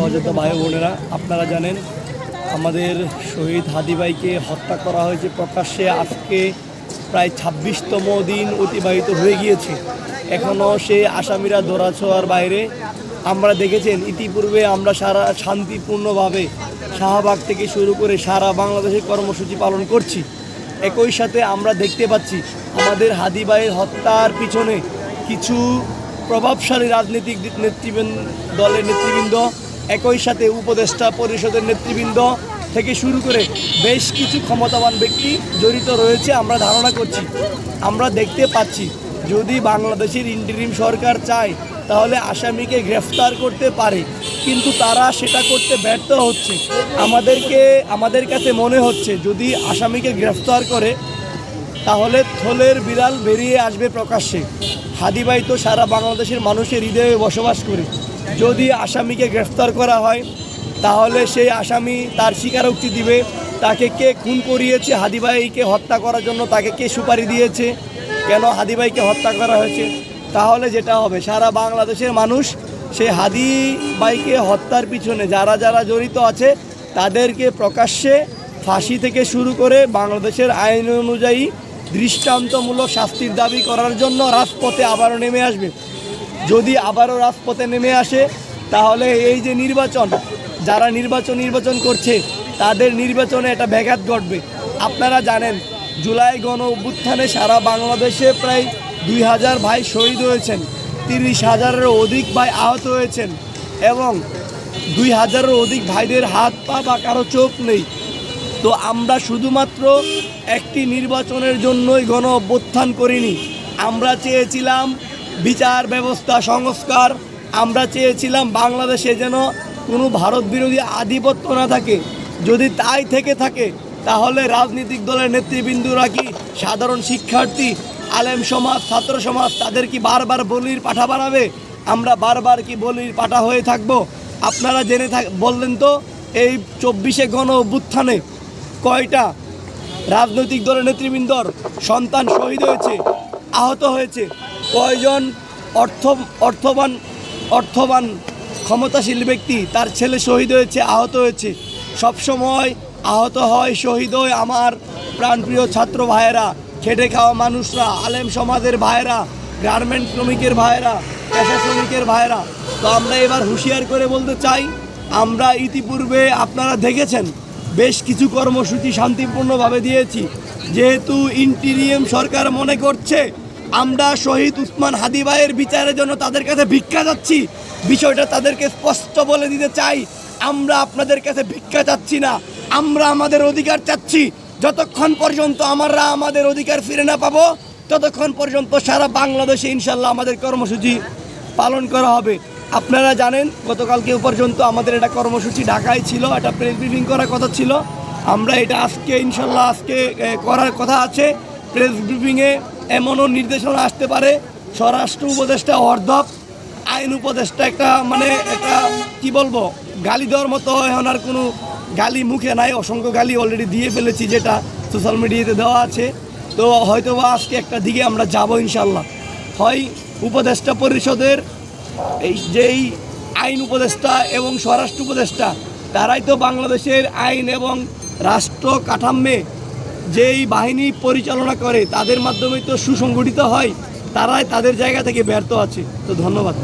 সহযোদ্ধা ভাই বোনেরা, আপনারা জানেন আমাদের শহীদ হাদি ভাইকে হত্যা করা হয়েছে প্রকাশ্যে। আজকে প্রায় ২৬তম দিন অতিবাহিত হয়ে গিয়েছে, এখনও সে আসামিরা ধরাছোঁয়ার বাইরে। আমরা দেখেছেন ইতিপূর্বে আমরা সারা শান্তিপূর্ণভাবে শাহবাগ থেকে শুরু করে সারা বাংলাদেশে কর্মসূচি পালন করছি। একই সাথে আমরা দেখতে পাচ্ছি আমাদের হাদি ভাইয়ের হত্যার পিছনে কিছু প্রভাবশালী রাজনৈতিক দলের নেতৃবৃন্দ, একই সাথে উপদেষ্টা পরিষদের নেতৃবৃন্দ থেকে শুরু করে বেশ কিছু ক্ষমতাবান ব্যক্তি জড়িত রয়েছে আমরা ধারণা করছি। আমরা দেখতে পাচ্ছি যদি বাংলাদেশের ইন্টারিম সরকার চায় তাহলে আসামিকে গ্রেফতার করতে পারে, কিন্তু তারা সেটা করতে ব্যর্থ হচ্ছে। আমাদের কাছে মনে হচ্ছে যদি আসামিকে গ্রেফতার করে তাহলে থলের বিড়াল বেরিয়ে আসবে প্রকাশ্যে। হাদি ভাই তো সারা বাংলাদেশের মানুষের হৃদয়ে বসবাস করে। যদি আসামিকে গ্রেফতার করা হয় তাহলে সেই আসামি তার স্বীকারোক্তি দিবে, তাকে কে খুন করিয়েছে, হাদি ভাইকে হত্যা করার জন্য তাকে কে সুপারি দিয়েছে, কেন হাদি ভাইকে হত্যা করা হয়েছে। তাহলে যেটা হবে, সারা বাংলাদেশের মানুষ সেই হাদি ভাইকে হত্যার পিছনে যারা যারা জড়িত আছে তাদেরকে প্রকাশ্যে ফাঁসি থেকে শুরু করে বাংলাদেশের আইন অনুযায়ী দৃষ্টান্তমূলক শাস্তির দাবি করার জন্য রাজপথে আবারও নেমে আসবে। যদি আবারও রাজপথে নেমে আসে তাহলে এই যে যারা নির্বাচন করছে তাদের নির্বাচনে একটা ব্যাঘাত ঘটবে। আপনারা জানেন জুলাই গণ অভ্যুত্থানে সারা বাংলাদেশে প্রায় ২,০০০ ভাই শহীদ হয়েছেন, ৩০,০০০-এরও অধিক ভাই আহত হয়েছেন এবং ২,০০০-এরও অধিক ভাইদের হাত পা বা কারো চোখ নেই। তো আমরা শুধুমাত্র একটি নির্বাচনের জন্যই গণ অভ্যুত্থান করিনি। আমরা চেয়েছিলাম বিচার ব্যবস্থা সংস্কার, আমরা চেয়েছিলাম বাংলাদেশে যেন কোনো ভারত বিরোধী আধিপত্য না থাকে। যদি তাই থেকে থাকে তাহলে রাজনৈতিক দলের নেতৃবৃন্দরা কি সাধারণ শিক্ষার্থী, আলেম সমাজ, ছাত্র সমাজ তাদের কি বারবার বলির পাঠা বানাবে? আমরা বারবার কি বলির পাঠা হয়ে থাকব? আপনারা জেনে বললেন তো এই ২৪শে গণ অভ্যুত্থানে কয়টা রাজনৈতিক দলের নেতৃবৃন্দর সন্তান শহীদ হয়েছে, আহত হয়েছে? কয়জন অর্থবান ক্ষমতাশীল ব্যক্তি তার ছেলে শহীদ হয়েছে, আহত হয়েছে? সবসময় আহত হয়, শহীদ হয় আমার প্রাণপ্রিয় ছাত্র ভাইয়েরা, খেটে খাওয়া মানুষরা, আলেম সমাজের ভাইয়েরা, গার্মেন্ট শ্রমিকের ভাইয়েরা, পেশা শ্রমিকের ভাইয়েরা। তো আমরা এবার হুঁশিয়ার করে বলতে চাই, আমরা ইতিপূর্বে আপনারা দেখেছেন বেশ কিছু কর্মসূচি শান্তিপূর্ণভাবে দিয়েছি। যেহেতু ইন্টিরিম সরকার মনে করছে আমরা শহীদ উসমান হাদি ভাইয়ের বিচারের জন্য তাদের কাছে ভিক্ষা চাচ্ছি, বিষয়টা তাদেরকে স্পষ্ট বলে দিতে চাই, আমরা আপনাদের কাছে ভিক্ষা চাচ্ছি না, আমরা আমাদের অধিকার চাচ্ছি। যতক্ষণ পর্যন্ত আমরা আমাদের অধিকার ফিরে না পাবো ততক্ষণ পর্যন্ত সারা বাংলাদেশে ইনশাল্লাহ আমাদের কর্মসূচি পালন করা হবে। আপনারা জানেন গতকালকে পর্যন্ত আমাদের একটা কর্মসূচি ঢাকায় ছিল, একটা প্রেস ব্রিফিং করার কথা ছিল। আমরা এটা ইনশাল্লাহ আজকে করার কথা আছে। প্রেস ব্রিফিংয়ে এমনও নির্দেশনা আসতে পারে স্বরাষ্ট্র উপদেষ্টা অর্ধপ, আইন উপদেষ্টা একটা কি বলবো গালি দেওয়ার মতো এখন আর কোনো গালি মুখে নাই, অসংখ্য গালি অলরেডি দিয়ে ফেলেছি যেটা সোশ্যাল মিডিয়াতে দেওয়া আছে। তো হয়তো বা আজকে একটা দিকে আমরা যাব ইনশাল্লাহ। হয় উপদেষ্টা পরিষদের যেই আইন উপদেষ্টা এবং স্বরাষ্ট্র উপদেষ্টা তারাই তো বাংলাদেশের আইন এবং রাষ্ট্র কাঠামে যেই বাহিনী পরিচালনা করে তাদের মাধ্যমেই তো সুসংগঠিত হয়, তারাই তাদের জায়গা থেকে ব্যর্থ আছে। তো ধন্যবাদ।